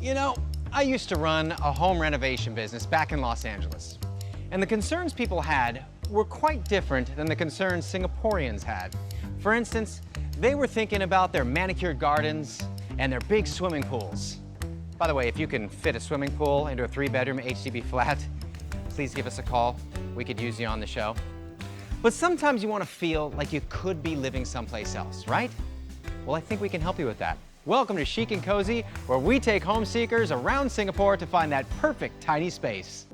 You know, I used to run a home renovation business back in Los Angeles. And the concerns people had were quite different than the concerns Singaporeans had. For instance, they were thinking about their manicured gardens and their big swimming pools. By the way, if you can fit a swimming pool into a 3-bedroom HDB flat, please give us a call. We could use you on the show. But sometimes you want to feel like you could be living someplace else, right? Well, I think we can help you with that. Welcome to Chic and Cozy, where we take home seekers around Singapore to find that perfect tiny space.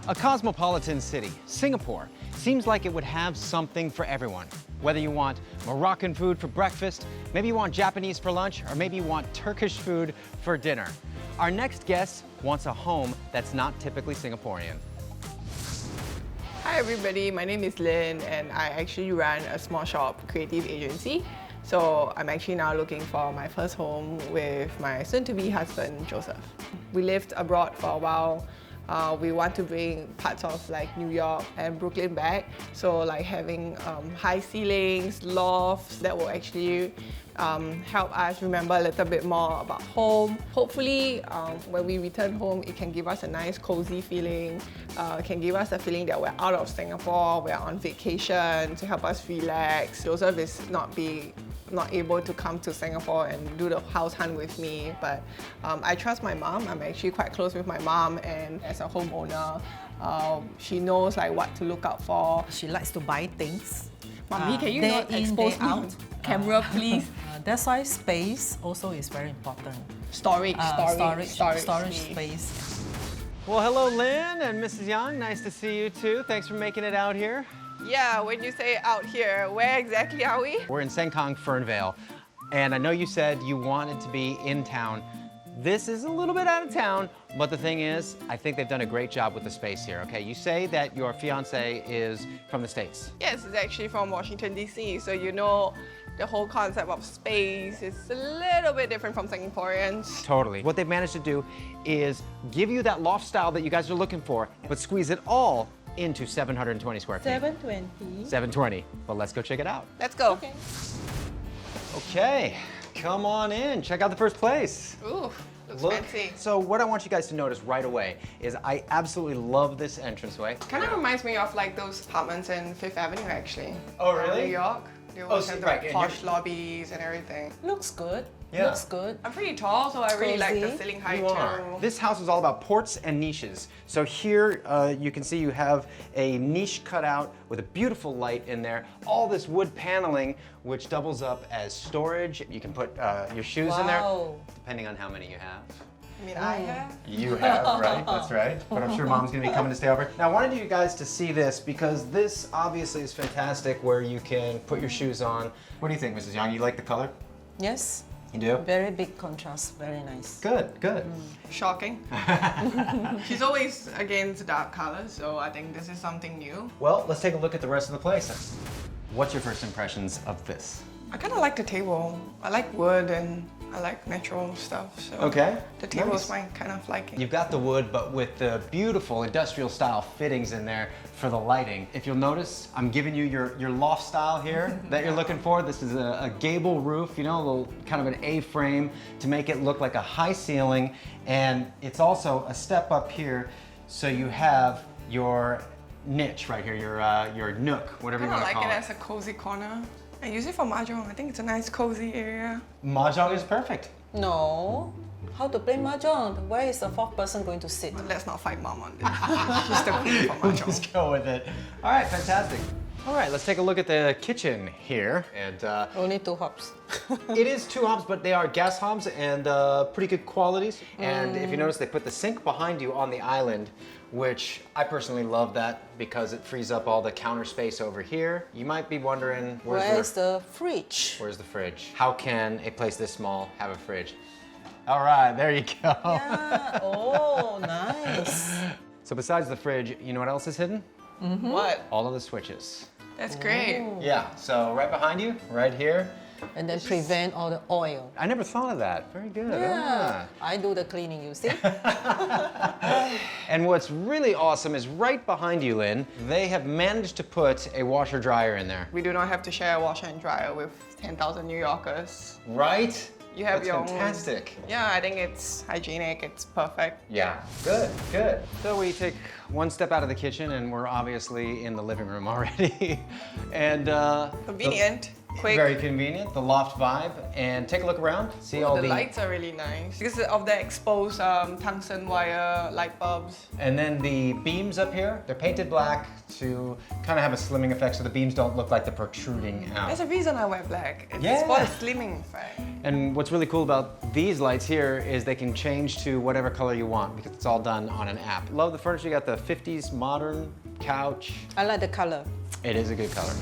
A cosmopolitan city, Singapore, seems like it would have something for everyone. Whether you want Moroccan food for breakfast, maybe you want Japanese for lunch, or maybe you want Turkish food for dinner. Our next guest wants a home that's not typically Singaporean. Hi everybody, my name is Lynn and I actually run a small shop creative agency. So I'm actually now looking for my first home with my soon-to-be husband, Joseph. We lived abroad for a while. We want to bring parts of like New York and Brooklyn back. So like having high ceilings, lofts that will actually help us remember a little bit more about home. Hopefully, when we return home, it can give us a nice cozy feeling. It can give us a feeling that we're out of Singapore, we're on vacation to help us relax. Joseph is not able to come to Singapore and do the house hunt with me, but I trust my mom. I'm actually quite close with my mom, and as a homeowner, she knows like what to look out for. She likes to buy things. Mommy, can you day not in, expose day me? out. Camera, please. That's why space also is very important. Storage Storage please. space. Well, hello, Lynn and Mrs. Young. Nice to see you too. Thanks for making it out here. Yeah, when you say out here, where exactly are we? We're in Sengkang, Fernvale, and I know you said you wanted to be in town. This is a little bit out of town, but the thing is, I think they've done a great job with the space here, okay? You say that your fiance is from the States. Yes, it's actually from Washington, D.C., so you know the whole concept of space is a little bit different from Singaporeans. Totally. What they've managed to do is give you that loft style that you guys are looking for, but squeeze it all into 720 square feet. 720. 720. Well, let's go check it out. Let's go. Okay. Okay, come on in. Check out the first place. Ooh, looks Look. fancy. So what I want you guys to notice right away is I absolutely love this entranceway. Kind of reminds me of like those apartments in Fifth Avenue, actually. Oh, really? New York. They always so- have the right, and posh you're- lobbies and everything. Looks good. Yeah. Looks good. I'm pretty tall, so I really like the Cozy. ceiling height You are. too. This house is all about ports and niches. So here you can see you have a niche cut out with a beautiful light in there. All this wood paneling, which doubles up as storage. You can put your shoes in there, Wow. depending on how many you have. I mean, I have. You have, right? That's right. But I'm sure Mom's gonna be coming to stay over. Now, I wanted you guys to see this because this obviously is fantastic where you can put your shoes on. What do you think, Mrs. Young? You like the color? Yes. You do? Very big contrast. Very nice. Good, good. Shocking. She's always against dark colors, so I think this is something new. Well, let's take a look at the rest of the place. What's your first impressions of this? I kind of like the table. I like wood and I like natural stuff, so Okay. the table Nice. is my kind of liking. You've got the wood, but with the beautiful industrial style fittings in there for the lighting. If you'll notice, I'm giving you your loft style here that you're looking for. This is a gable roof, you know, a little kind of an A-frame to make it look like a high ceiling. And it's also a step up here, so you have your niche right here, your nook, whatever I you kind of want to like call it it. as a cozy corner. I use it for mahjong. I think it's a nice cozy area. Mahjong is perfect. No. How to play mahjong? Where is the fourth person going to sit? But let's not fight mom on this. She's the queen for mahjong. Just go with it. All right, fantastic. All right, let's take a look at the kitchen here. And Only 2 hops. it is 2 hobs, but they are gas hobs and pretty good qualities. And if you notice, they put the sink behind you on the island, which I personally love that because it frees up all the counter space over here. You might be wondering, Where's the fridge? where's the fridge? How can a place this small have a fridge? All right, there you go. Yeah. Oh, nice. So besides the fridge, you know what else is hidden? What? All of the switches. That's great. Yeah, so right behind you, right here, and then prevent all the oil. I never thought of that. Very good. Yeah, I do the cleaning, you see. And what's really awesome is right behind you, Lynn, they have managed to put a washer dryer in there. We do not have to share a washer and dryer with 10,000 New Yorkers. Right? You have That's your fantastic. own. Yeah, I think it's hygienic, it's perfect. Yeah, good, good. So we take one step out of the kitchen and we're obviously in the living room already. And Convenient, quick. Very convenient, the loft vibe. And take a look around, see all The lights are really nice. Because of the exposed tungsten wire light bulbs. And then the beams up here, they're painted black to kind of have a slimming effect so the beams don't look like they're protruding out. There's a reason I wear black. It's Yeah. for the slimming effect. And what's really cool about these lights here is they can change to whatever color you want because it's all done on an app. Love the furniture, you got the 50s modern couch. I like the color. It is a good color.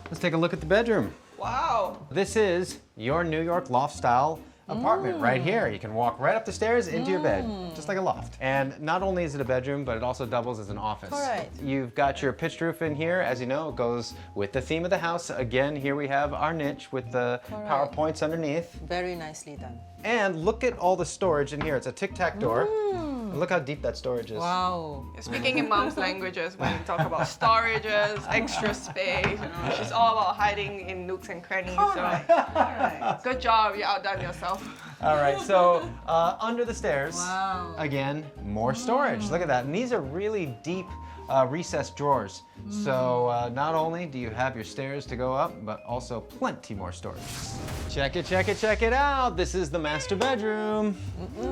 Let's take a look at the bedroom. Wow. This is your New York loft style apartment right here. You can walk right up the stairs into your bed, just like a loft. And not only is it a bedroom, but it also doubles as an office. Correct. You've got your pitched roof in here. As you know, it goes with the theme of the house. Again, here we have our niche with the Correct. PowerPoints underneath. Very nicely done. And look at all the storage in here. It's a tic-tac door. And look how deep that storage is. Wow. You're speaking in mom's languages when you talk about storages, extra space, you know. She's all about hiding in nooks and crannies. So good job, you outdone yourself. All right, so under the stairs, Wow. again, more storage. Look at that. And these are really deep recessed drawers. So not only do you have your stairs to go up, but also plenty more storage. Check it, check it, check it out. This is the master bedroom.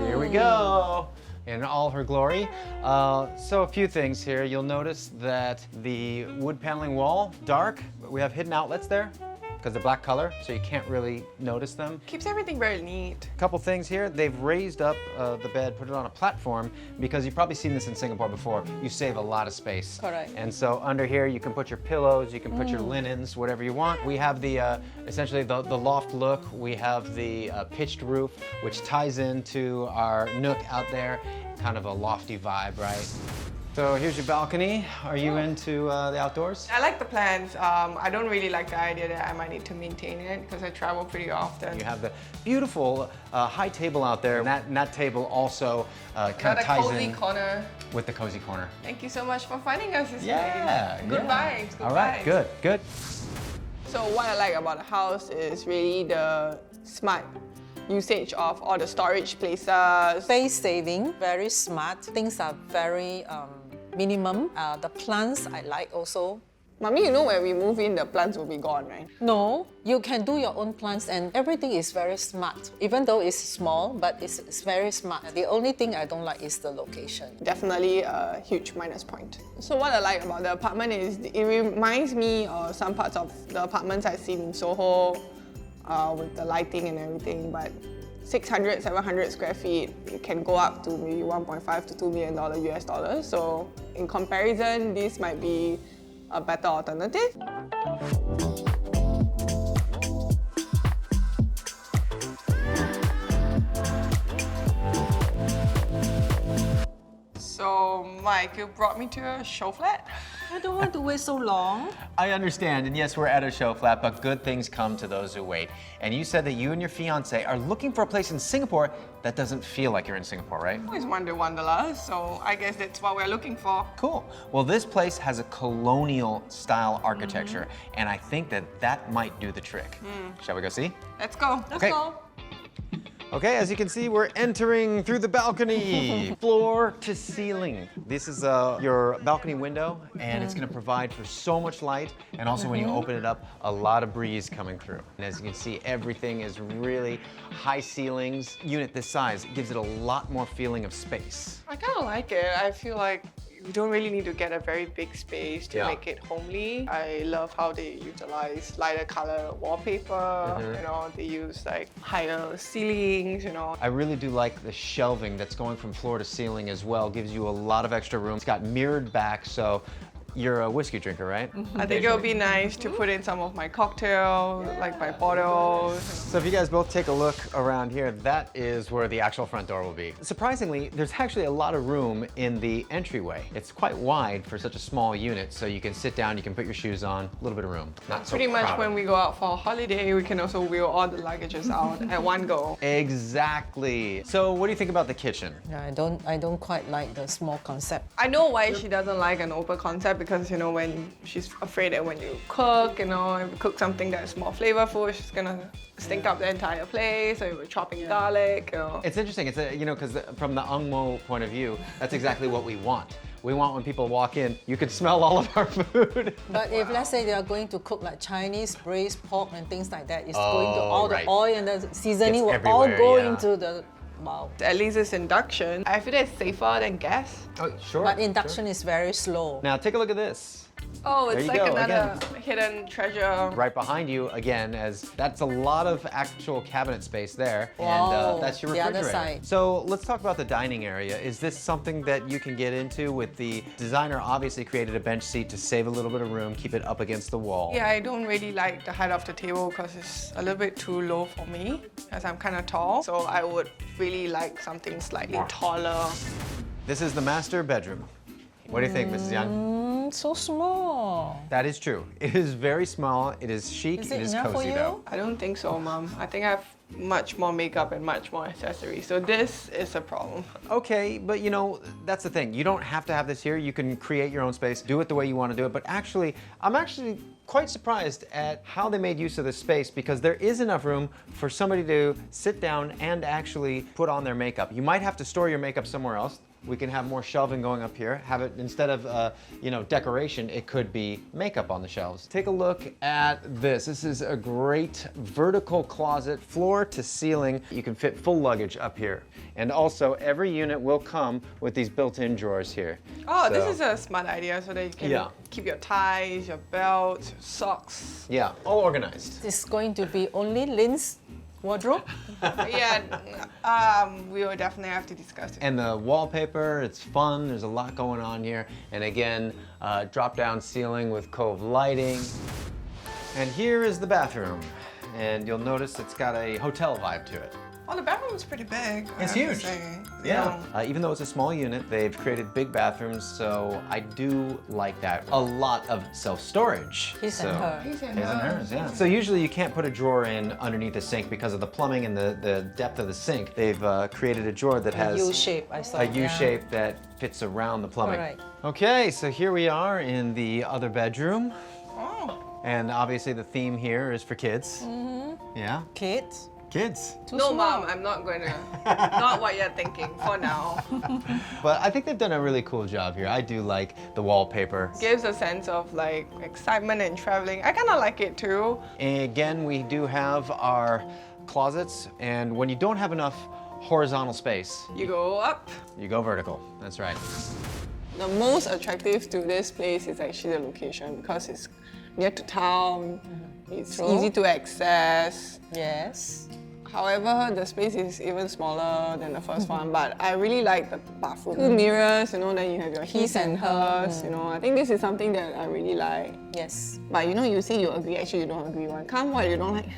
Here we go. In all her glory. So a few things here. You'll notice that the wood paneling wall, dark, but we have hidden outlets there because they're black color, so you can't really notice them. Keeps everything very neat. Couple things here. They've raised up the bed, put it on a platform, because you've probably seen this in Singapore before. You save a lot of space. Correct. And so under here, you can put your pillows, you can put your linens, whatever you want. We have the, essentially the loft look. We have the pitched roof, which ties into our nook out there. Kind of a lofty vibe, right? So here's your balcony. Are you into the outdoors? I like the plans. I don't really like the idea that I might need to maintain it because I travel pretty often. You have the beautiful high table out there. And that table also kind Got of a ties cozy in corner. with the cozy corner. Thank you so much for finding us this Yeah. way. Good vibes. Good All right, vibes. good, good. So what I like about the house is really the smart usage of all the storage places. Space saving, very smart. Things are very minimum. The plants I like also. Mommy, you know when we move in, the plants will be gone, right? No, you can do your own plants and everything is very smart. Even though it's small, but it's very smart. The only thing I don't like is the location. Definitely a huge minus point. So what I like about the apartment is it reminds me of some parts of the apartments I've seen in Soho with the lighting and everything, but 600, 700 square feet, it can go up to maybe $1.5 to $2 million US dollars. So in comparison, this might be a better alternative. So Mike, you brought me to a show flat? I don't want to wait so long. I understand, and yes, we're at a show flat, but good things come to those who wait. And you said that you and your fiance are looking for a place in Singapore that doesn't feel like you're in Singapore, right? Always wonder wanderlust, so I guess that's what we're looking for. Cool. Well, this place has a colonial style architecture, and I think that might do the trick. Shall we go see? Let's go. Okay. Okay, as you can see, we're entering through the balcony, floor to ceiling. This is your balcony window, and it's gonna provide for so much light, and also when you open it up, a lot of breeze coming through. And as you can see, everything is really high ceilings. Unit this size, it gives it a lot more feeling of space. I kind of like it. I feel like you don't really need to get a very big space to Yeah. make it homely. I love how they utilize lighter color wallpaper. You know, they use like higher ceilings, you know. I really do like the shelving that's going from floor to ceiling as well. Gives you a lot of extra room. It's got mirrored back, so You're a whiskey drinker, right? I think it would be nice to put in some of my cocktail, like my bottles. So if you guys both take a look around here, that is where the actual front door will be. Surprisingly, there's actually a lot of room in the entryway. It's quite wide for such a small unit, so you can sit down, you can put your shoes on, a little bit of room. Not so Pretty much crowded. when we go out for a holiday, we can also wheel all the luggages out at one go. Exactly. So what do you think about the kitchen? Yeah, I don't quite like the small concept. I know why she doesn't like an open concept because, you know, when she's afraid that when you cook, you know, if you cook something that's more flavorful, she's gonna stink up the entire place, or you're chopping garlic, you know. It's interesting, it's a, you know, because from the Angmo point of view, that's exactly what we want. We want when people walk in, you can smell all of our food. But if let's say they are going to cook like Chinese braised pork and things like that, it's Oh, going to all right. the oil and the seasoning It's will all everywhere, go yeah. into the, wow. At least it's induction. I feel that's safer than gas. Oh, sure. But induction is very slow. Now take a look at this. Oh, There it's you like go, another hidden treasure. Right behind you, again, as that's a lot of actual cabinet space there, Wow, and that's your the other refrigerator. side. So let's talk about the dining area. Is this something that you can get into with the designer obviously created a bench seat to save a little bit of room, keep it up against the wall? Yeah, I don't really like the height of the table because it's a little bit too low for me, as I'm kind of tall. So I would really like something slightly taller. This is the master bedroom. What do you think, Mrs. Young? So small. That is true. It is very small. It is chic. Is it it is enough for cozy, you? though. I don't think so, Mom. I think I have much more makeup and much more accessories. So this is a problem. Okay, but you know, that's the thing. You don't have to have this here. You can create your own space, do it the way you want to do it. But actually, I'm actually quite surprised at how they made use of this space because there is enough room for somebody to sit down and actually put on their makeup. You might have to store your makeup somewhere else. We can have more shelving going up here. Have it, instead of, you know, decoration, it could be makeup on the shelves. Take a look at this. This is a great vertical closet, floor to ceiling. You can fit full luggage up here. And also, every unit will come with these built-in drawers here. Oh, So- this is a smart idea so that you can Yeah. keep your ties, your belts, your socks. Yeah, all organized. It's going to be only Lynn's wardrobe. Yeah, we will definitely have to discuss it. And the wallpaper, it's fun. There's a lot going on here. And again, drop-down ceiling with cove lighting. And here is the bathroom. And you'll notice it's got a hotel vibe to it. Oh, the bathroom is pretty big. I It's have to huge. say. Yeah. Even though it's a small unit, they've created big bathrooms, so I do like that. A lot of self-storage. His and her. His and His and hers, yeah. So usually you can't put a drawer in underneath the sink because of the plumbing and the depth of the sink. They've created a drawer that has U shape, I saw. a U yeah. shape that fits around the plumbing. Alright. Okay, so here we are in the other bedroom. Oh, And obviously the theme here is for kids. Yeah, Kids. kids. Too no, small. Mom, I'm not going to. Not what you're thinking for now. But I think they've done a really cool job here. I do like the wallpaper. Gives a sense of like excitement and traveling. I kind of like it too. And again, we do have our closets, and when you don't have enough horizontal space, You go up. you go vertical. That's right. The most attractive to this place is actually the location because it's near to town. It's easy to access. Yes. However, the space is even smaller than the first one, but I really like the bathroom. Two mirrors, you know, then you have your his and hers, you know. I think this is something that I really like. Yes. But you know, you say you agree, actually you don't agree. One. Come, what you don't like?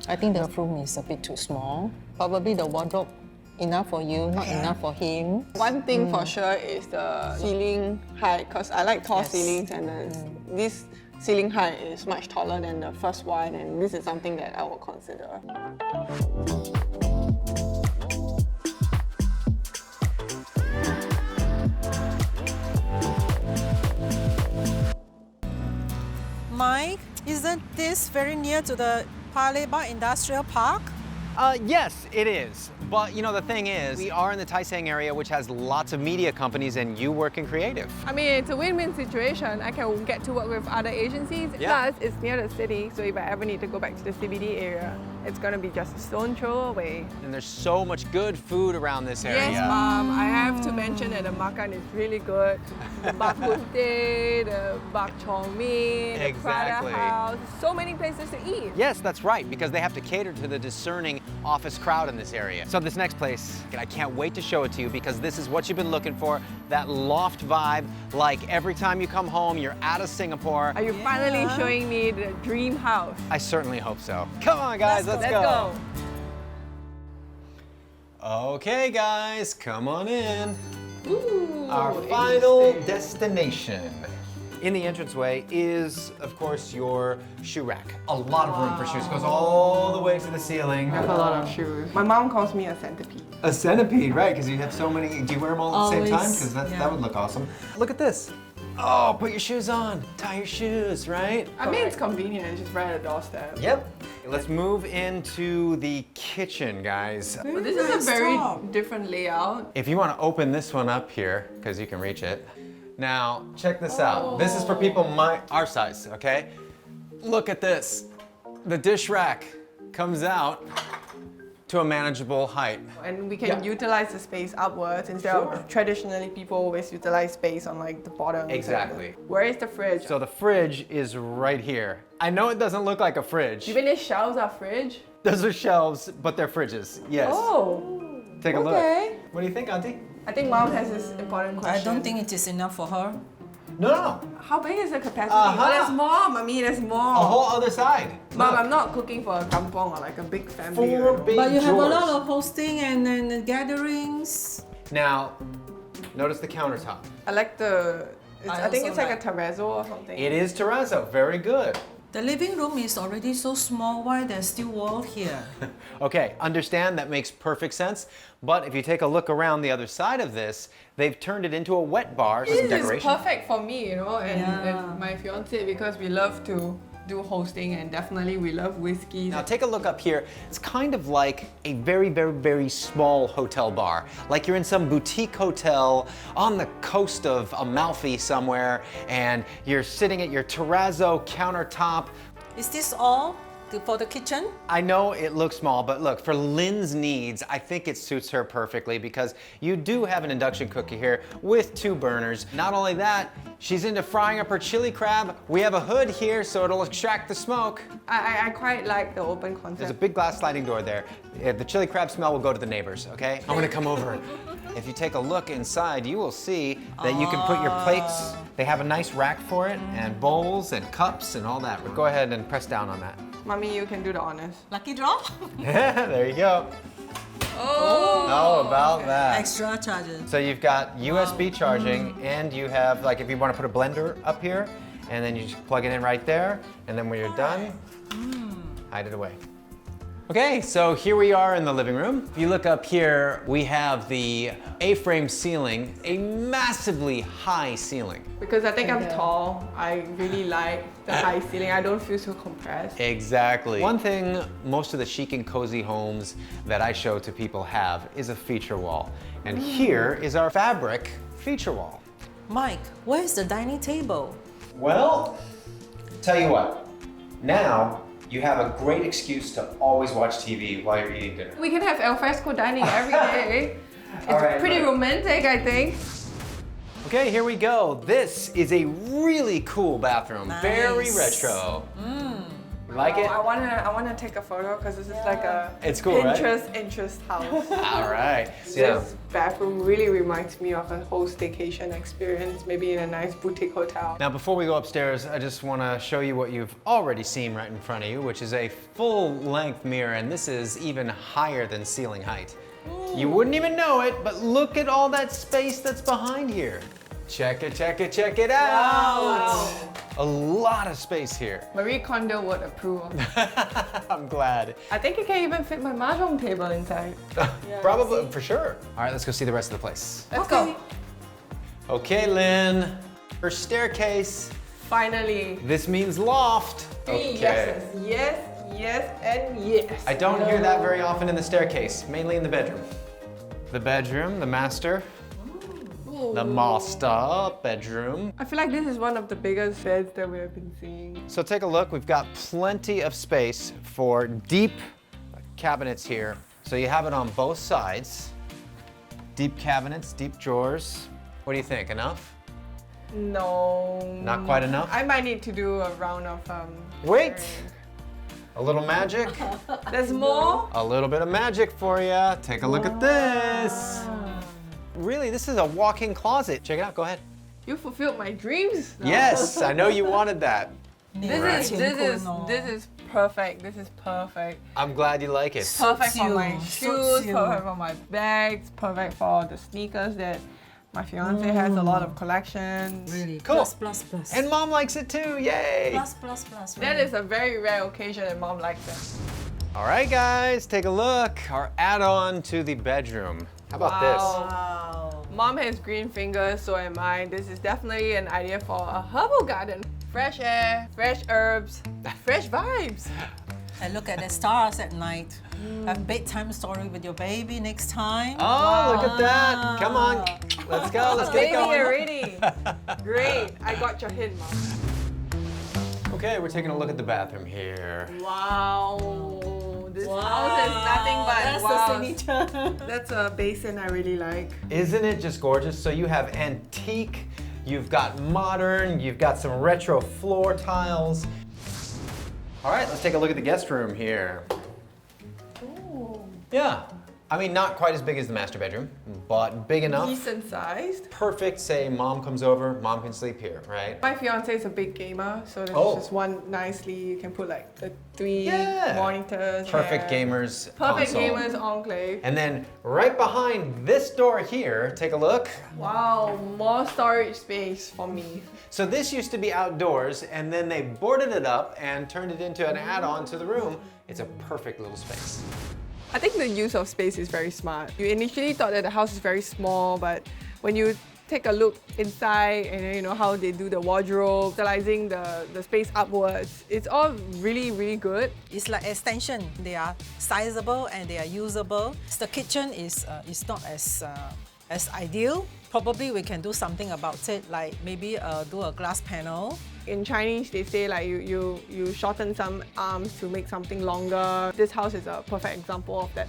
I think the room is a bit too small. Probably the wardrobe enough for you, not enough for him. One thing for sure is the ceiling height, because I like tall Yes. ceilings, and then this ceiling height is much taller than the first one, and this is something that I will consider. Mike, isn't this very near to the Paleba Industrial Park? Yes, it is. But you know, the thing is, we are in the Taiseng area, which has lots of media companies, and you work in creative. I mean, it's a win-win situation. I can get to work with other agencies, Yeah. plus it's near the city, so if I ever need to go back to the CBD area, It's gonna be just a stone throw away. And there's so much good food around this area. Yes, Mom. I have to mention that the makan is really good. The bak kut teh, the bak chor mee, the Exactly. Prada House. So many places to eat. Yes, that's right, because they have to cater to the discerning office crowd in this area. So this next place, I can't wait to show it to you because this is what you've been looking for, that loft vibe, like every time you come home, you're out of Singapore. Are you finally showing me the dream house? I certainly hope so. Come on, guys, let's go. Okay, guys, come on in. Ooh, Our final destination. In the entranceway is, of course, your shoe rack. A lot of room for shoes. Goes all the way to the ceiling. I have a lot of shoes. My mom calls me a centipede. A centipede, right? Because you have so many. Do you wear them all at the same time? Always, Because yeah. that would look awesome. Look at this. Oh, put your shoes on. Tie your shoes, right? I mean, it's convenient. It's just right at the doorstep. Yep. Let's move into the kitchen, guys. But this is a very different layout. If you want to open this one up here, because you can reach it. Now, check this out. This is for people our size, okay? Look at this. The dish rack comes out to a manageable height. And we can utilize the space upwards instead of traditionally people always utilize space on like the bottom. Exactly. Where is the fridge? So the fridge is right here. I know it doesn't look like a fridge. Even the shelves are fridge? Those are shelves, but they're fridges. Yes. Oh. Take a okay. look. What do you think, Auntie? I think Mom has this important question. I don't think it is enough for her. No. How big is the capacity? Uh-huh. Oh, there's more, Mommy, there's more. A whole other side. Mom, Look. I'm not cooking for a kampong or like a big family. 4 big But you have a drawers. lot of hosting and gatherings. Now, notice the countertop. I like the, I think also it's like a like- terrazzo or something. It is terrazzo. Very good. The living room is already so small. Why there's still wall here? Okay, understand that makes perfect sense. But if you take a look around the other side of this, they've turned it into a wet bar. Some This is decoration. perfect for me, you know, and, Yeah. and my fiance because we love to do hosting and definitely we love whiskeys. Now take a look up here. It's kind of like a very, very, very small hotel bar. Like you're in some boutique hotel on the coast of Amalfi somewhere and you're sitting at your terrazzo countertop. Is this all for the kitchen? I know it looks small, but look, for Lynn's needs, I think it suits her perfectly because you do have an induction cooker here with 2 burners. Not only that, she's into frying up her chili crab. We have a hood here so it'll extract the smoke. I quite like the open concept. There's a big glass sliding door there. The chili crab smell will go to the neighbors, okay? I'm gonna come over. If you take a look inside, you will see that you can put your plates. They have a nice rack for it, and bowls and cups and all that. But go ahead and press down on that. Mommy, you can do the honors. Lucky draw? There you go. Oh! How about that? Extra charges. So you've got USB charging, and you have, like, if you want to put a blender up here, and then you just plug it in right there, and then when you're done, hide it away. Okay, so here we are in the living room. If you look up here, we have the A-frame ceiling, a massively high ceiling. Because I think I'm tall, I really like the high ceiling. I don't feel so compressed. Exactly. One thing most of the chic and cozy homes that I show to people have is a feature wall. And here is our fabric feature wall. Mike, where's the dining table? Well, tell you what, now you have a great excuse to always watch TV while you're eating dinner. We can have al fresco dining every day. It's All right, pretty right. romantic, I think. Okay, here we go. This is a really cool bathroom. Nice. Very retro. You like it? I wanna take a photo because this is like a It's cool, right? Pinterest house. All right. This bathroom really reminds me of a whole staycation experience, maybe in a nice boutique hotel. Now, before we go upstairs, I just want to show you what you've already seen right in front of you, which is a full-length mirror, and this is even higher than ceiling height. You wouldn't even know it, but look at all that space that's behind here. Check it, check it, check it out. Wow. A lot of space here. Marie Kondo would approve. I'm glad. I think it can even fit my mahjong table inside. Probably, for sure. All right, let's go see the rest of the place. Let's go. Okay, Lynn, her staircase. Finally. This means loft. 3 yeses. Yes, yes, and yes. I don't hear that very often in the staircase, mainly in the bedroom. The bedroom, the master. The master bedroom. I feel like this is one of the biggest beds that we have been seeing. So take a look, we've got plenty of space for deep cabinets here. So you have it on both sides. Deep cabinets, deep drawers. What do you think, enough? No. Not quite enough? I might need to do a round of Wait! layering. A little magic? There's more? A little bit of magic for you. Take a look at this. Really, this is a walk-in closet. Check it out, go ahead. You fulfilled my dreams. Yes, I know you wanted that. This is perfect. This is perfect. I'm glad you like it. Perfect for my Suits shoes, you. perfect for my bags, perfect for the sneakers that my fiance has a lot of collections. Really. Cool. Plus, plus, plus. And mom likes it too, yay! plus, plus, plus. That is a very rare occasion and mom likes it. All right, guys, take a look. Our add-on to the bedroom. How about this? Wow. Mom has green fingers, so am I. This is definitely an idea for a herbal garden. Fresh air, fresh herbs, fresh vibes. And look at the stars at night. Have bedtime story with your baby next time. Oh, look at that. Come on. Let's go. Let's get Baby going. already. Great. I got your hint, Mom. Okay, we're taking a look at the bathroom here. Wow. This house is nothing but That's wow. the signature. That's a basin I really like. Isn't it just gorgeous? So you have antique, you've got modern, you've got some retro floor tiles. All right, let's take a look at the guest room here. Ooh. Yeah, I mean, not quite as big as the master bedroom, but big enough. Decent sized. Perfect, say mom comes over, mom can sleep here, right? My fiance is a big gamer, so there's Oh. just one nicely. You can put like the 3 Yeah. monitors. Perfect there. gamers Perfect console. gamers enclave. And then right behind this door here, take a look. Wow, more storage space for me. So this used to be outdoors and then they boarded it up and turned it into an add-on to the room. It's a perfect little space. I think the use of space is very smart. You initially thought that the house is very small, but when you take a look inside and you know how they do the wardrobe, utilizing the space upwards, it's all really, really good. It's like extension. They are sizable and they are usable. The kitchen is not as ideal. Probably we can do something about it, like maybe do a glass panel. In Chinese, they say like you shorten some arms to make something longer. This house is a perfect example of that.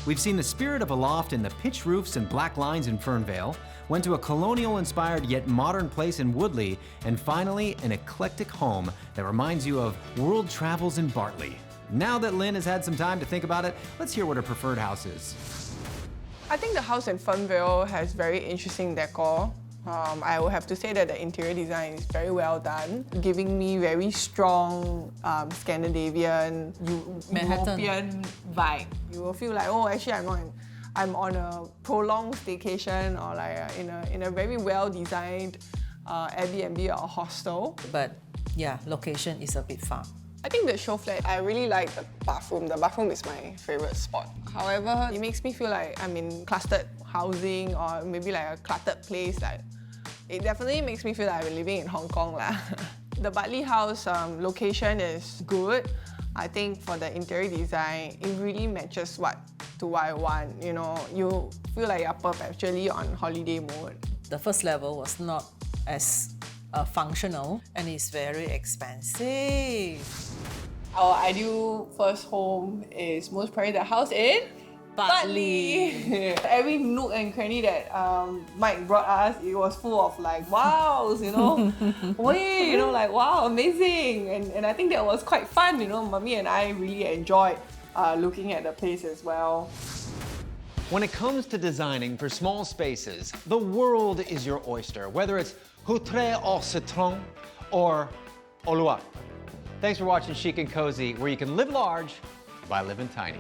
We've seen the spirit of a loft in the pitched roofs and black lines in Fernvale, went to a colonial-inspired yet modern place in Woodley, and finally, an eclectic home that reminds you of world travels in Bartley. Now that Lynn has had some time to think about it, let's hear what her preferred house is. I think the house in Fernvale has very interesting decor. I would have to say that the interior design is very well done, giving me very strong Scandinavian, Manhattan. European vibe. You will feel like, oh, actually I'm on a prolonged staycation or like in a very well designed Airbnb or hostel. But yeah, location is a bit far. I think the show flat, I really like the bathroom. The bathroom is my favorite spot. However, it makes me feel like I'm in clustered housing or maybe like a cluttered place. Like, it definitely makes me feel like I'm living in Hong Kong lah. The Bartley house location is good. I think for the interior design, it really matches what I want. You know, you feel like you're perpetually on holiday mode. The first level was not as functional and it's very expensive. Our ideal first home is most probably the house in Bartley. Every nook and cranny that Mike brought us, it was full of like wows, you know. Wait, you know, like wow, amazing. And I think that was quite fun, you know. Mummy and I really enjoyed looking at the place as well. When it comes to designing for small spaces, the world is your oyster, whether it's Houtre au citron or au Loire. Thanks for watching Chic and Cozy, where you can live large by living tiny.